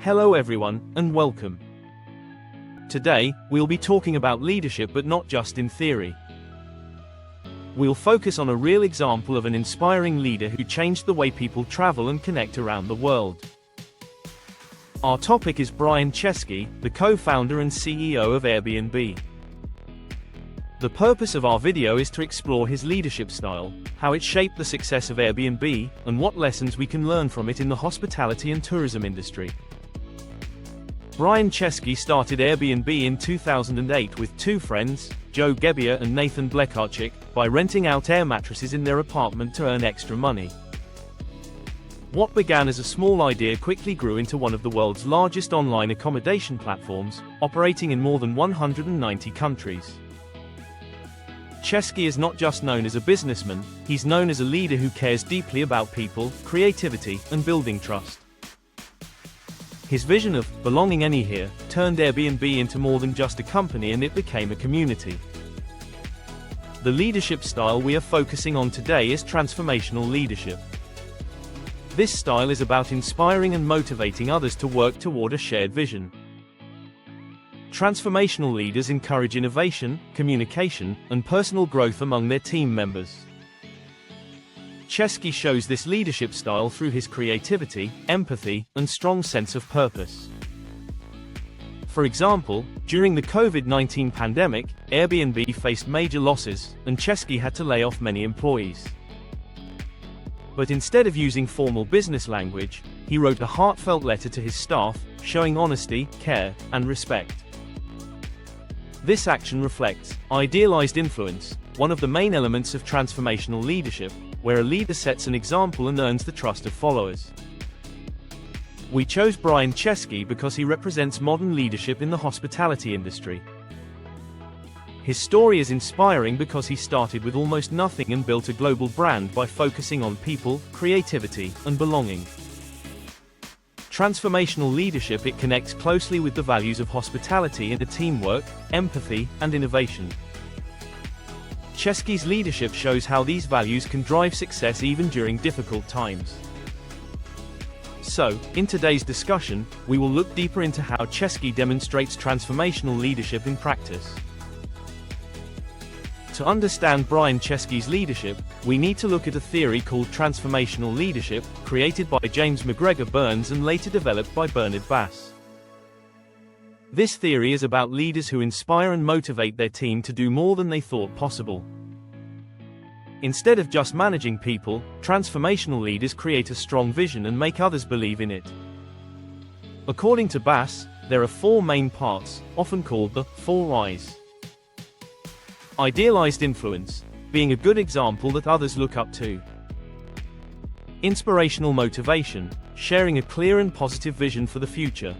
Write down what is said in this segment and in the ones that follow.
Hello everyone, and welcome. Today, we'll be talking about leadership, but not just in theory. We'll focus on a real example of an inspiring leader who changed the way people travel and connect around the world. Our topic is Brian Chesky, the co-founder and CEO of Airbnb. The purpose of our video is to explore his leadership style, how it shaped the success of Airbnb, and what lessons we can learn from it in the hospitality and tourism industry. Brian Chesky started Airbnb in 2008 with two friends, Joe Gebbia and Nathan Blekarczyk, by renting out air mattresses in their apartment to earn extra money. What began as a small idea quickly grew into one of the world's largest online accommodation platforms, operating in more than 190 countries. Chesky is not just known as a businessman, he's known as a leader who cares deeply about people, creativity, and building trust. His vision of belonging anywhere turned Airbnb into more than just a company, and it became a community. The leadership style we are focusing on today is transformational leadership. This style is about inspiring and motivating others to work toward a shared vision. Transformational leaders encourage innovation, communication, and personal growth among their team members. Chesky shows this leadership style through his creativity, empathy, and strong sense of purpose. For example, during the COVID-19 pandemic, Airbnb faced major losses, and Chesky had to lay off many employees. But instead of using formal business language, he wrote a heartfelt letter to his staff, showing honesty, care, and respect. This action reflects idealized influence, one of the main elements of transformational leadership, where a leader sets an example and earns the trust of followers. We chose Brian Chesky because he represents modern leadership in the hospitality industry. His story is inspiring because he started with almost nothing and built a global brand by focusing on people, creativity, and belonging. Transformational leadership, it connects closely with the values of hospitality and teamwork, empathy, and innovation. Chesky's leadership shows how these values can drive success even during difficult times. So, in today's discussion, we will look deeper into how Chesky demonstrates transformational leadership in practice. To understand Brian Chesky's leadership, we need to look at a theory called transformational leadership, created by James McGregor Burns and later developed by Bernard Bass. This theory is about leaders who inspire and motivate their team to do more than they thought possible. Instead of just managing people, transformational leaders create a strong vision and make others believe in it. According to Bass, there are four main parts, often called the 4 Whys. Idealized influence, being a good example that others look up to. Inspirational motivation, sharing a clear and positive vision for the future.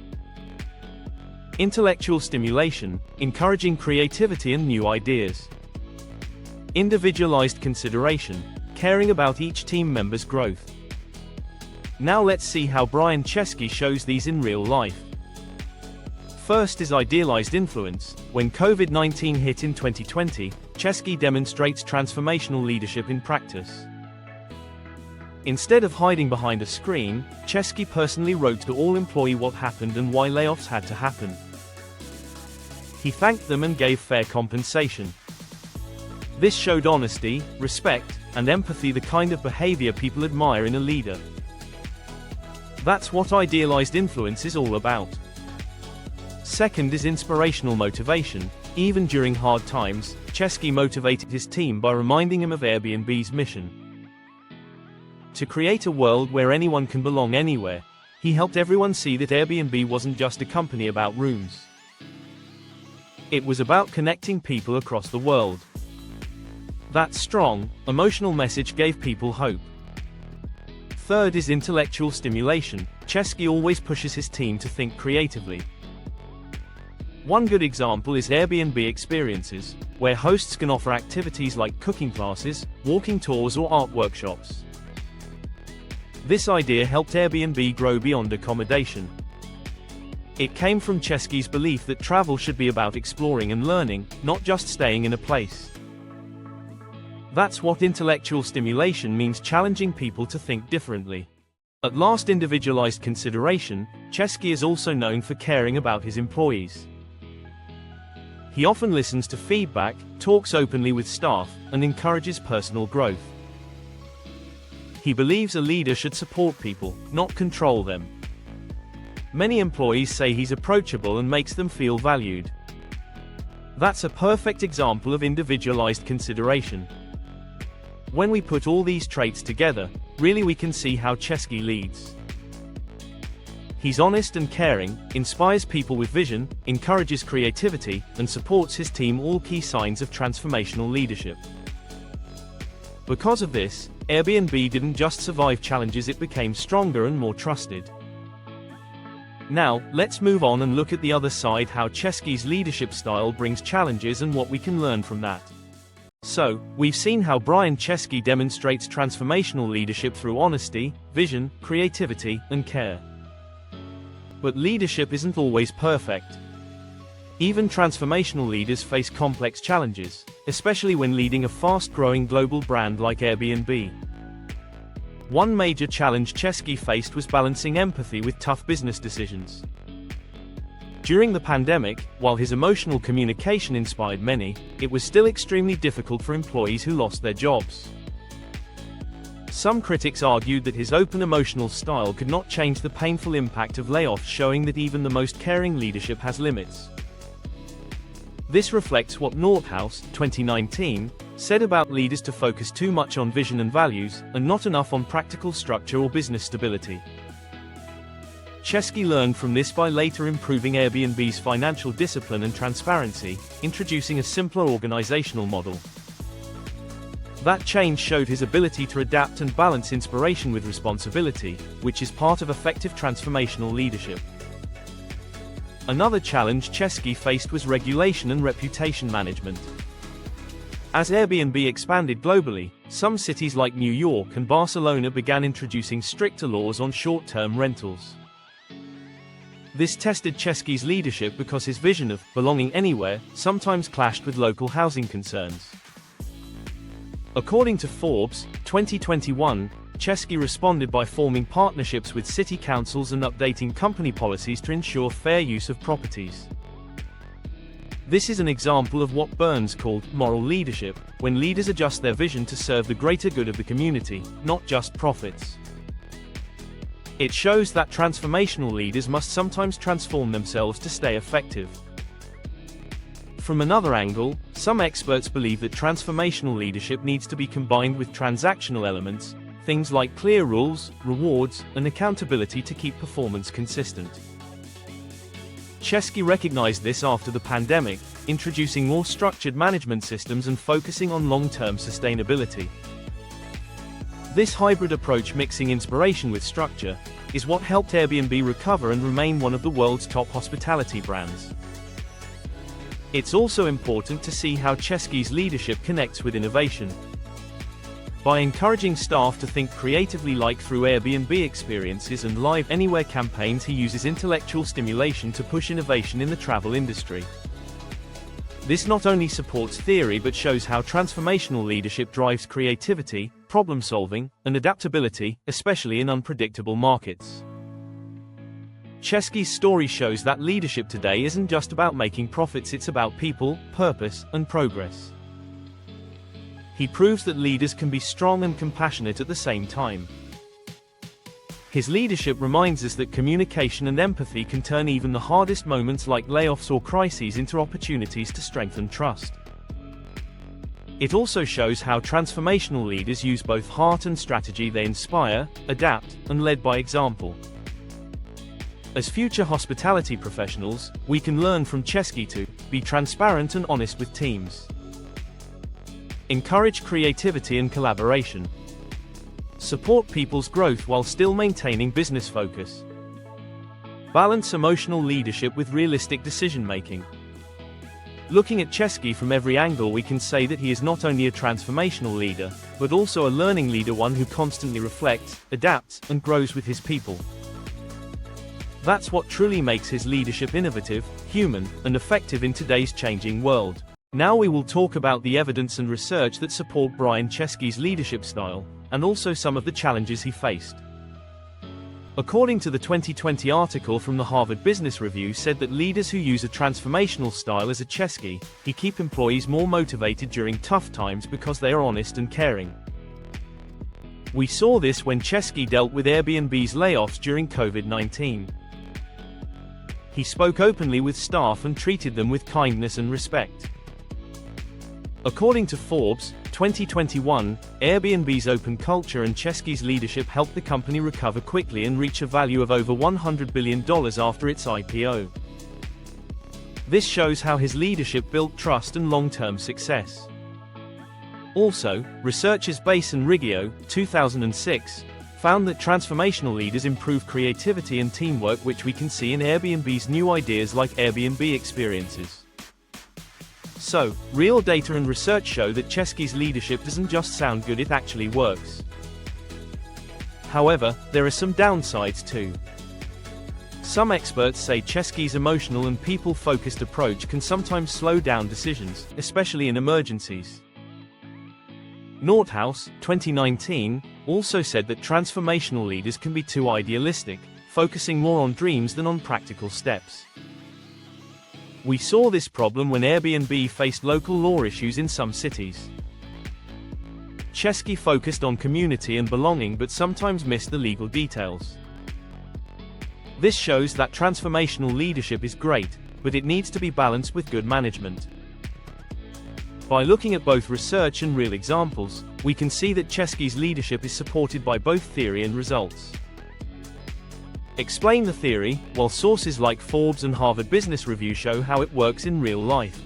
Intellectual stimulation, encouraging creativity and new ideas. Individualized consideration, caring about each team member's growth. Now let's see how Brian Chesky shows these in real life. First is idealized influence. When COVID-19 hit in 2020, Chesky demonstrates transformational leadership in practice. Instead of hiding behind a screen, Chesky personally wrote to all employees what happened and why layoffs had to happen. He thanked them and gave fair compensation. This showed honesty, respect, and empathy, the kind of behavior people admire in a leader. That's what idealized influence is all about. Second is inspirational motivation. Even during hard times, Chesky motivated his team by reminding them of Airbnb's mission. To create a world where anyone can belong anywhere, he helped everyone see that Airbnb wasn't just a company about rooms. It was about connecting people across the world. That strong, emotional message gave people hope. Third is intellectual stimulation. Chesky always pushes his team to think creatively. One good example is Airbnb Experiences, where hosts can offer activities like cooking classes, walking tours, or art workshops. This idea helped Airbnb grow beyond accommodation. It came from Chesky's belief that travel should be about exploring and learning, not just staying in a place. That's what intellectual stimulation means, challenging people to think differently. At last, individualized consideration, Chesky is also known for caring about his employees. He often listens to feedback, talks openly with staff, and encourages personal growth. He believes a leader should support people, not control them. Many employees say he's approachable and makes them feel valued. That's a perfect example of individualized consideration. When we put all these traits together, really we can see how Chesky leads. He's honest and caring, inspires people with vision, encourages creativity, and supports his team, all key signs of transformational leadership. Because of this, Airbnb didn't just survive challenges, it became stronger and more trusted. Now, let's move on and look at the other side, how Chesky's leadership style brings challenges and what we can learn from that. So, we've seen how Brian Chesky demonstrates transformational leadership through honesty, vision, creativity, and care. But leadership isn't always perfect. Even transformational leaders face complex challenges, especially when leading a fast-growing global brand like Airbnb. One major challenge Chesky faced was balancing empathy with tough business decisions. During the pandemic, while his emotional communication inspired many, it was still extremely difficult for employees who lost their jobs. Some critics argued that his open emotional style could not change the painful impact of layoffs, showing that even the most caring leadership has limits. This reflects what Nordhaus, 2019, said about leaders: to focus too much on vision and values, and not enough on practical structure or business stability. Chesky learned from this by later improving Airbnb's financial discipline and transparency, introducing a simpler organizational model. That change showed his ability to adapt and balance inspiration with responsibility, which is part of effective transformational leadership. Another challenge Chesky faced was regulation and reputation management. As Airbnb expanded globally, some cities like New York and Barcelona began introducing stricter laws on short-term rentals. This tested Chesky's leadership because his vision of belonging anywhere sometimes clashed with local housing concerns. According to Forbes, 2021, Chesky responded by forming partnerships with city councils and updating company policies to ensure fair use of properties. This is an example of what Burns called moral leadership, when leaders adjust their vision to serve the greater good of the community, not just profits. It shows that transformational leaders must sometimes transform themselves to stay effective. From another angle, some experts believe that transformational leadership needs to be combined with transactional elements, things like clear rules, rewards, and accountability to keep performance consistent. Chesky recognized this after the pandemic, introducing more structured management systems and focusing on long-term sustainability. This hybrid approach, mixing inspiration with structure, is what helped Airbnb recover and remain one of the world's top hospitality brands. It's also important to see how Chesky's leadership connects with innovation. By encouraging staff to think creatively, like through Airbnb experiences and live anywhere campaigns, he uses intellectual stimulation to push innovation in the travel industry. This not only supports theory but shows how transformational leadership drives creativity, problem-solving, and adaptability, especially in unpredictable markets. Chesky's story shows that leadership today isn't just about making profits, it's about people, purpose, and progress. He proves that leaders can be strong and compassionate at the same time. His leadership reminds us that communication and empathy can turn even the hardest moments like layoffs or crises into opportunities to strengthen trust. It also shows how transformational leaders use both heart and strategy. They inspire, adapt, and lead by example. As future hospitality professionals, we can learn from Chesky to be transparent and honest with teams, encourage creativity and collaboration, support people's growth while still maintaining business focus, balance emotional leadership with realistic decision-making. Looking at Chesky from every angle, we can say that he is not only a transformational leader, but also a learning leader, one who constantly reflects, adapts, and grows with his people. That's what truly makes his leadership innovative, human, and effective in today's changing world. Now we will talk about the evidence and research that support Brian Chesky's leadership style, and also some of the challenges he faced. According to the 2020 article from the Harvard Business Review said that leaders who use a transformational style as a chesky, keep employees more motivated during tough times because they are honest and caring. We saw this when Chesky dealt with Airbnb's layoffs during COVID-19. He spoke openly with staff and treated them with kindness and respect. According to Forbes, 2021, Airbnb's open culture and Chesky's leadership helped the company recover quickly and reach a value of over $100 billion after its IPO. This shows how his leadership built trust and long-term success. Also, researchers Bass and Riggio, 2006, found that transformational leaders improve creativity and teamwork, which we can see in Airbnb's new ideas like Airbnb experiences. So, real data and research show that Chesky's leadership doesn't just sound good, it actually works. However, there are some downsides too. Some experts say Chesky's emotional and people-focused approach can sometimes slow down decisions, especially in emergencies. Nordhaus, 2019, also said that transformational leaders can be too idealistic, focusing more on dreams than on practical steps. We saw this problem when Airbnb faced local law issues in some cities. Chesky focused on community and belonging but sometimes missed the legal details. This shows that transformational leadership is great, but it needs to be balanced with good management. By looking at both research and real examples, we can see that Chesky's leadership is supported by both theory and results. Explain the theory, while sources like Forbes and Harvard Business Review show how it works in real life.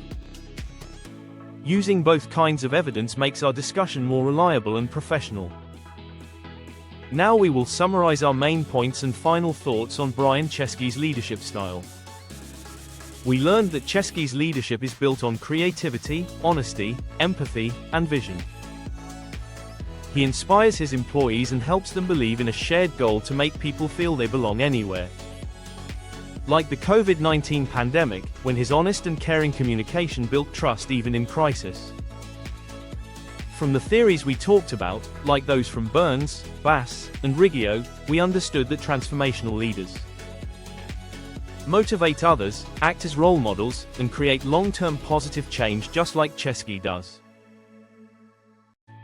Using both kinds of evidence makes our discussion more reliable and professional. Now we will summarize our main points and final thoughts on Brian Chesky's leadership style. We learned that Chesky's leadership is built on creativity, honesty, empathy, and vision. He inspires his employees and helps them believe in a shared goal to make people feel they belong anywhere. Like the COVID-19 pandemic, when his honest and caring communication built trust even in crisis. From the theories we talked about, like those from Burns, Bass, and Riggio, we understood that transformational leaders motivate others, act as role models, and create long-term positive change just like Chesky does.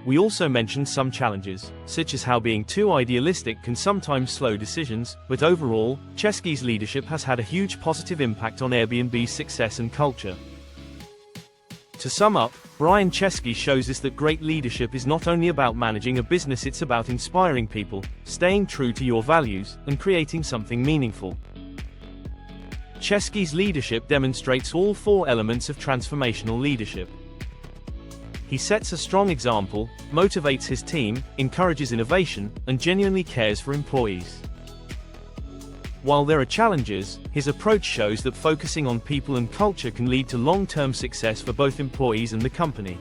We also mentioned some challenges, such as how being too idealistic can sometimes slow decisions, but overall, Chesky's leadership has had a huge positive impact on Airbnb's success and culture. To sum up, Brian Chesky shows us that great leadership is not only about managing a business, it's about inspiring people, staying true to your values, and creating something meaningful. Chesky's leadership demonstrates all four elements of transformational leadership. He sets a strong example, motivates his team, encourages innovation, and genuinely cares for employees. While there are challenges, his approach shows that focusing on people and culture can lead to long-term success for both employees and the company.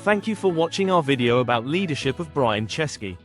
Thank you for watching our video about leadership of Brian Chesky.